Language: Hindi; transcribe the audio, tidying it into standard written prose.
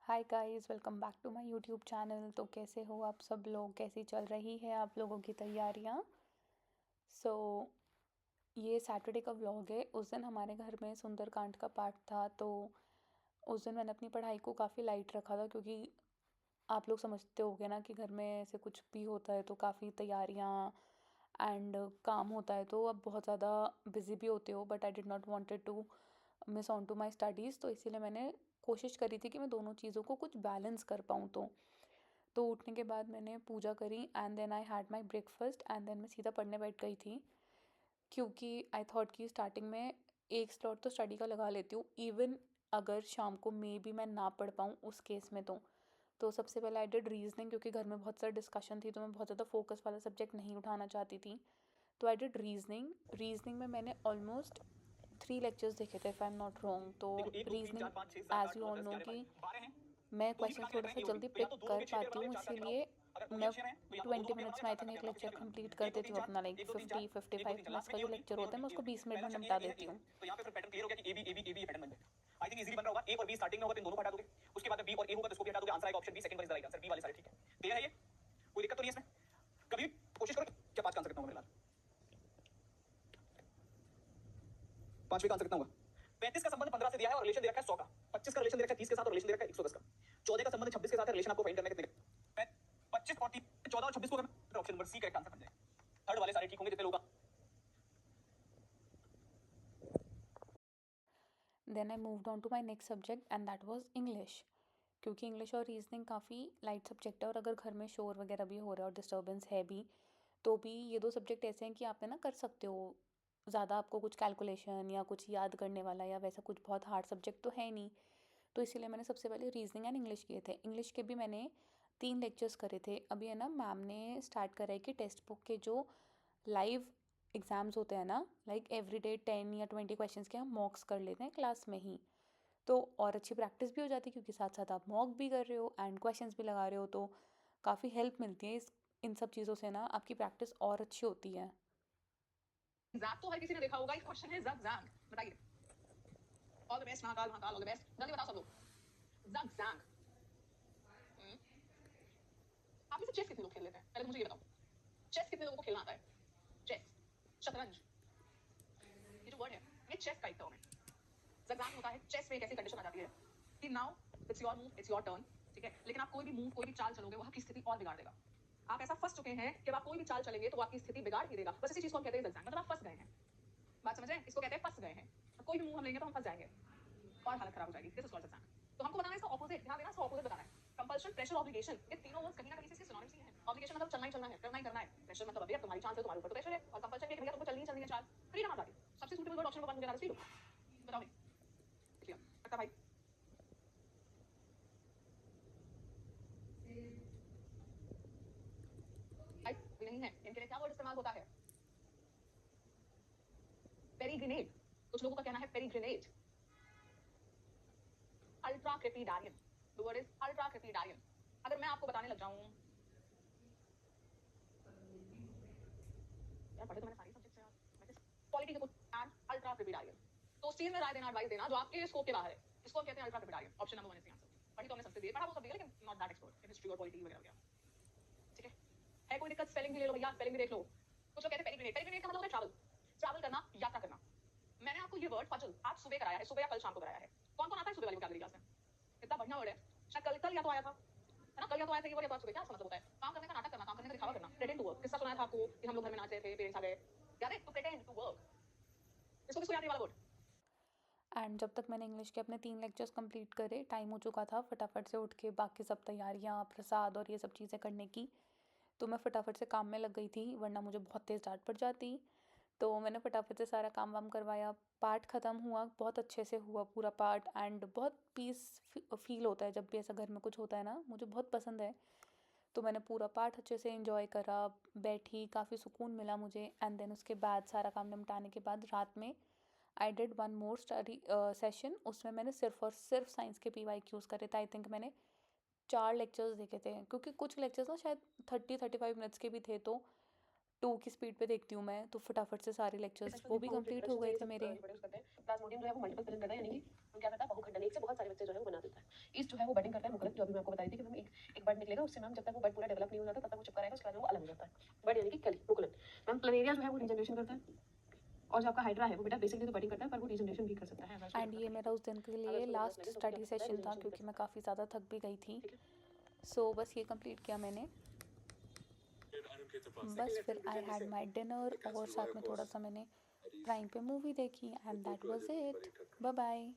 Hi guys, welcome back to my YouTube channel. तो कैसे हो आप सब लोग? कैसी चल रही है आप लोगों की तैयारियां? सो ये सैटरडे का व्लॉग है। उस दिन हमारे घर में सुंदरकांड का पाठ था, तो उस दिन मैंने अपनी पढ़ाई को काफ़ी लाइट रखा था, क्योंकि आप लोग समझते होगे ना कि घर में ऐसे कुछ भी होता है तो काफ़ी तैयारियां एंड काम होता है, तो अब बहुत ज़्यादा बिजी भी होते हो। But I did not wanted to miss on to my studies, तो इसीलिए मैंने कोशिश करी थी कि मैं दोनों चीज़ों को कुछ बैलेंस कर पाऊँ। तो उठने के बाद मैंने पूजा करी and then I had my breakfast and then मैं सीधा पढ़ने बैठ गई थी, क्योंकि आई थॉट कि स्टार्टिंग में एक स्लॉट तो स्टडी का लगा लेती हूँ, इवन अगर शाम को मे बी मैं ना पढ़ पाऊँ उस केस में। तो सबसे पहले आई डिड रीजनिंग, क्योंकि घर में बहुत सारी डिस्कशन थी तो मैं बहुत ज़्यादा फोकस वाला सब्जेक्ट नहीं उठाना चाहती थी। तो आई डिड रीजनिंग। रीजनिंग में मैंने ऑलमोस्ट 3 लेक्चर्स देखे थे, if I am not wrong. तो देखो 1 2 3 reasoning, 4 5 6 7 as 8 you 9 all 10 no 11 कि 12 12 हैं। मैं तो इसी क्वेश्चन प्रकार के थोड़ा पैटर्न सा ये होंगे। जल्दी तो या पिक तो 2 2 कर के 6 पाती टेबल बनाओ हूँ, या 4 टेबल बनाओ। इसीलिए अगर 2 मैं या 6 हैं तो या तो 2 ट्वेंटी2 टेबल मिनट्स बनाओ में या आई 4 थिंक टेबल एक बनाओ। लेक्चर कैसे भी बनाओ। कंप्लीट कर 1 2 देती 3 हूँ 4 अपना, like 1 2 3 4 fifty fifty 1 2 five 3 4 minutes last में का क्या जो होगी लेक्चर ए और होता है बी मैं ए उसको और बी। 20 मिनट में पहला निपटा अक्षर ए है देती ए है। हूँ। तो यहाँ पे फिर पैटर्न क्लियर हो गया कि A B A B A B pattern बन गया। आई थिंक इजीली बन रहा होगा। ए और बी स्टार्टिंग में होगा तो इन दोनों को हटा दोगे। उसके बाद बी और ए होगा तो इसको भी हटा दोगे। आंसर आएगा option B. Second one is the right answer. B वाले सारे ठीक है। क्लियर है ये? कोई दिक्कत तो नहीं है इसमें? कभी कोशिश करो। क्या 5 का आंसर कितना होगा मेरे लाल? 5वें का आंसर कितना होगा? 35 का संबंध 15 से दिया है और रिलेशन दे रखा है 100 का। 25 का रिलेशन दे रखा है 30 के साथ और रिलेशन दे रखा है 110 का। 14 का संबंध 26 के साथ है, रिलेशन आपको फाइंड करना है कितने का? 25 और 14 और 26 को अगर option number C correct answer बन जाएगा। थर्ड वाले सारे ठीक होंगे जितने लोग। Then I moved on to my next subject and that was English, क्योंकि इंग्लिश और रीजनिंग काफ़ी लाइट सब्जेक्ट है, और अगर घर में शोर वगैरह भी हो रहा है और डिस्टर्बेंस है भी, तो भी ये दो सब्जेक्ट ऐसे हैं कि आप है ना कर सकते हो। ज़्यादा आपको कुछ कैलकुलेशन या कुछ याद करने वाला या वैसा कुछ बहुत हार्ड सब्जेक्ट तो है नहीं। तो इसीलिए मैंने सबसे पहले रीजनिंग एंड इंग्लिश किए थे। इंग्लिश के भी मैंने 3 लेक्चर्स करे थे। अभी है ना मैम ने स्टार्ट करा है कि टेक्स्ट बुक के जो लाइव एग्ज़ाम्स होते हैं ना, लाइक एवरी डे 10 या 20 क्वेश्चंस के हम मॉक्स कर लेते हैं क्लास में ही। तो और अच्छी प्रैक्टिस भी हो जाती है, क्योंकि साथ साथ आप मॉक भी कर रहे हो एंड क्वेश्चंस भी लगा रहे हो, तो काफ़ी हेल्प मिलती है इस इन सब चीज़ों से ना, आपकी प्रैक्टिस और अच्छी होती है। जैक तो हर किसी ने देखा होगा। इस क्वेश्चन है जग जैंग। बताइए। All the best Mahakal Mahakal, all the best. जल्दी बताओ सब लोग। जग जैंग। आप में से चेस कितने लोग खेल लेते हैं? पहले तो मुझे ये बताओ, चेस कितने लोगों को खेलना आता है? चेस, शतरंज, ये जो वर्ड है ये चेस का एक टर्म है। जगजैंग होता है चेस में एक ऐसी कंडीशन आ जाती है कि now it's your move, it's your turn, ठीक है, लेकिन आप कोई भी मूव कोई भी चाल चलोगे वो आपकी स्थिति और बिगाड़ देगा। आप ऐसा फंस चुके हैं कि आप कोई भी चाल चलेंगे तो आपकी स्थिति बिगाड़ ही देगा। बस इसी चीज को हम कहते हैं जगजैंग, मतलब आप फंस गए हैं। बात समझ रहे हैं? इसको कहते हैं फंस गए हैं। कोई भी मूव हम लेंगे तो हम फंस जाएंगे और हालत खराब हो जाएगी। This is called zigzag. तो हमको बताना है इसका ऑपोजिट। ध्यान देना, इसका ऑपोजिट बताना है। कंपल्शन, प्रेशर, ऑब्लिगेशन, ये तीनों वर्ड्स कहीं ना कहीं से इसके सिनोनिम्स ही हैं। ऑब्लिगेशन मतलब चलना ही चलना है, करना ही करना है। प्रेशर मतलब अभी अब तुम्हारी चांस है, तुम्हारे ऊपर तो प्रेशर है। और कंपल्शन ये कि भैया तुमको चलनी ही चलनी है चाल। फ्रीडम आजादी। सबसे सूटेबल वर्ड ऑप्शन नंबर 1 मुझे लगा फ्रीडम। बताओ नहीं क्लियर लगता भाई? भाई भी नहीं है। इनके लिए क्या वर्ड इस्तेमाल होता है? पेरीग्रेनेड। कुछ लोगों का कहना है peregrinate. Ultracrepidarian. The word is ultracrepidarian. अगर मैं आपको बताने लग जाऊं, यार पढ़े तो मैंने सारी सब्जेक्ट्स यार, मैं किस क्वालिटी के कुछ एंड अल्ट्रा क्रेपिडारियन। तो उस चीज में राय देना, एडवाइस देना जो आपके स्कोप के बाहर है, इसको हम कहते हैं ultracrepidarian. Option number 1 is the answer. पढ़ी तो हमने सबसे दिए, पढ़ा वो सब दिया, लेकिन not that expert in history और पॉलिटी वगैरह वगैरह। ठीक है कोई दिक्कत? स्पेलिंग भी ले लो भैया, स्पेलिंग भी देख लो। कुछ लोग कहते हैं पेरीग्रेनेड। पेरीग्रेनेड का मतलब है ट्रैवल, ट्रैवल करना, यात्रा करना। मैंने आपको ये वर्ड फजल आज सुबह कराया है, सुबह या कल शाम को कराया है। कौन कौन आता है सुबह वाली वोकैबुलरी क्लास में? कितना बढ़िया वर्ड है। शायद कल कल या तो आया था, है ना? कल या तो आया था ये वर्ड, या तो आज सुबह। क्या इसका मतलब होता है? काम करने का नाटक करना, काम करने का दिखावा करना, प्रेटेंड टू वर्क। किस्सा सुनाया था आपको कि हम लोग घर में नाच रहे थे, पेरेंट्स आ गए, याद है? To pretend to work. इसको किसको याद है ये वाला वर्ड? एंड जब तक मैंने इंग्लिश के अपने 3 लेक्चर्स कंप्लीट करे, टाइम हो चुका था फटाफट से उठ के बाकी सब तैयारियाँ, प्रसाद और ये सब चीज़ें करने की। तो मैं फटाफट से काम में लग गई थी, वरना मुझे बहुत तेज़ डांट पड़ जाती। तो मैंने फटाफट से सारा काम वाम करवाया। पाठ ख़त्म हुआ, बहुत अच्छे से हुआ पूरा पाठ, एंड बहुत पीस फील होता है जब भी ऐसा घर में कुछ होता है ना, मुझे बहुत पसंद है। तो मैंने पूरा पाठ अच्छे से एंजॉय करा, बैठी, काफ़ी सुकून मिला मुझे। एंड देन उसके बाद सारा काम निपटाने के बाद रात में I did one more study session. उसमें मैंने सिर्फ और सिर्फ साइंस के PYQs करे थे। आई थिंक मैंने 4 लेक्चर्स देखे थे, क्योंकि कुछ लेक्चर्स ना शायद 30-35 मिनट्स के भी थे, तो 2 की स्पीड पे देखती हूँ मैं, तो फटाफट से सारे लेक्चर्स वो भी कंप्लीट हो गए थे मेरे। प्लाज्मोडियम जो है वो मल्टीपल फिलिंग करता है, यानी कि वो क्या करता है, बहुखंडन, एक से बहुत सारे बच्चे जो है वो बना देता है। ईस्ट जो है वो बडिंग करता है, मुकुलन, जो अभी मैं आपको बताई थी कि मैम एक बड निकलेगा, उससे मैम जब तक वो बड पूरा डेवलप नहीं हो जाता तब तक वो चिपका रहेगा, उसके बाद वो अलग हो जाता है। बड यानी कि कली, मुकुलन। मैम प्लनेरिया जो है वो रीजनरेशन करता है, और जो आपका हाइड्रा है वो बेटा बेसिकली तो बडिंग करता है पर वो रीजनरेशन भी कर सकता है। एंड ये मेरा उस दिन के लिए लास्ट स्टडी सेशन था, क्योंकि मैं काफ़ी ज़्यादा थक भी गई थी। सो बस ये कंप्लीट किया मैंने। बस फिर आई हैड माई डिनर, और साथ में थोड़ा सा मैंने प्राइम पे मूवी देखी, and that was it. Bye bye.